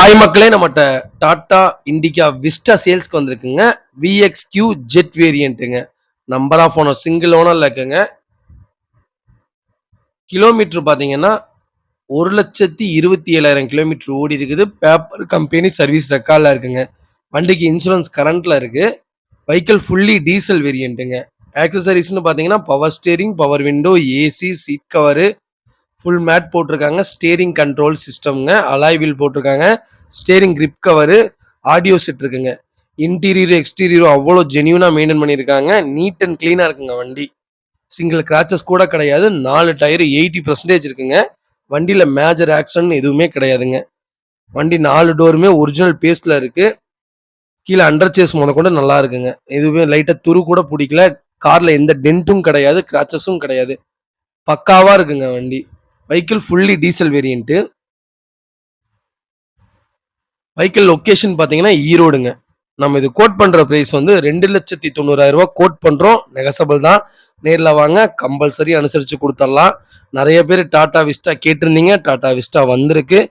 Hi மக்களே, நம்மட்ட Tata Indica Vista சேல்ஸ்க்கு வந்திருக்குங்க. VXQ ஜெட் வேரியண்ட்டுங்க. நம்பர் ஆஃப் ஓனர் சிங்கிள் ஓனர்ல இருக்குங்க. கிலோமீட்டர் பார்த்தீங்கன்னா 1,27,000 கிலோமீட்டர் ஓடி இருக்குது. பேப்பர் கம்பெனி சர்வீஸ் ரெக்கார்ட்ல இருக்குங்க. வண்டிக்கு இன்சூரன்ஸ் கரண்ட்ல இருக்கு. வெஹிக்கிள் ஃபுல்லி டீசல் வேரியண்ட்டுங்க. ஆக்சசரிஸ்னு பார்த்தீங்கன்னா power steering, power window, AC, seat cover, full mat போட்டிருக்காங்க. ஸ்டீரிங் கண்ட்ரோல் சிஸ்டம்ங்க. அலாய் வீல் போட்டிருக்காங்க. Steering grip cover, audio set இருக்குங்க. இன்டீரியர் எக்ஸ்டீரியரும் அவ்வளோ ஜென்யூனா மெயின்டைன் பண்ணியிருக்காங்க. நீட் அண்ட் கிளீனா இருக்குங்க வண்டி. சிங்கிள் கிராச்சஸ் கூட கிடையாது. 4 டயர் 80% இருக்குங்க. வண்டியில மேஜர் ஆக்சிடென்ட் எதுவுமே கிடையாதுங்க. வண்டி 4 டோருமே ஒரிஜினல் பேஸ்ட்ல இருக்கு. கீழே அண்டர் சேஸ் முதற்கொண்டு நல்லா இருக்குங்க. எதுவுமே லைட்டா துரு கூட பிடிக்கல. கார்ல எந்த டென்ட்டும் கிடையாது, கிராச்சஸும் கிடையாது. பக்காவா இருக்குங்க வண்டி. Vehicle fully diesel variant. Vehicle location பார்த்தீங்கன்னா ஈரோடுங்க. நம்ம இது கோட் பண்ற பிரைஸ் வந்து 2,90,000 கோட் பண்றோம். நெகசபிள் தான். நேர்ல வாங்க, கம்பல்சரி அனுசரிச்சு கொடுத்துடலாம். நிறைய பேர் டாடா விஸ்டா கேட்டிருந்தீங்க. டாடா விஸ்டா வந்திருக்கு.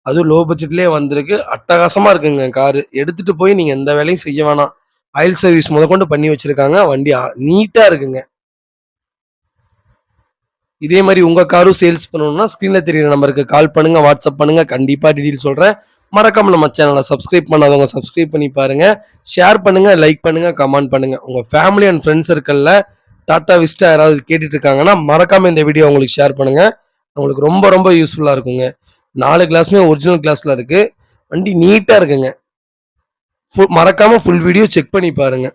அதுவும் லோ பட்ஜெட்லயே வந்திருக்கு. அட்டகாசமா இருக்குங்க காரு. எடுத்துட்டு போய் நீங்க எந்த வேலையும் செய்ய வேணாம். ஆயில் சர்வீஸ் முதற்கொண்டு பண்ணி வச்சிருக்காங்க. வண்டி நீட்டா இருக்குங்க. இதே மாதிரி உங்க காரும் சேல்ஸ் பண்ணணும்னா ஸ்கிரீன்ல தெரியுற நம்பருக்கு கால் பண்ணுங்க, வாட்ஸ்அப் பண்ணுங்க. கண்டிப்பா டீடைல் சொல்றேன். மறக்காம நம்ம சேனலை சப்ஸ்கிரைப் பண்ணாதவங்க சப்ஸ்கிரைப் பண்ணி பாருங்க. ஷேர் பண்ணுங்க, லைக் பண்ணுங்க, கமெண்ட் பண்ணுங்க. உங்க ஃபேமிலி அண்ட் ஃப்ரெண்ட்ஸ் சர்க்கிள்ல டாடா விஸ்டா யாராவது கேட்டுட்டு இருக்காங்கன்னா மறக்காம இந்த வீடியோ உங்களுக்கு ஷேர் பண்ணுங்க. உங்களுக்கு ரொம்ப ரொம்ப யூஸ்ஃபுல்லா இருக்குங்க. 4 கிளாஸுமே ஒரிஜினல் கிளாஸ்ல இருக்கு. வண்டி நீட்டா இருக்குங்க. மறக்காம ஃபுல் வீடியோ செக் பண்ணி பாருங்க.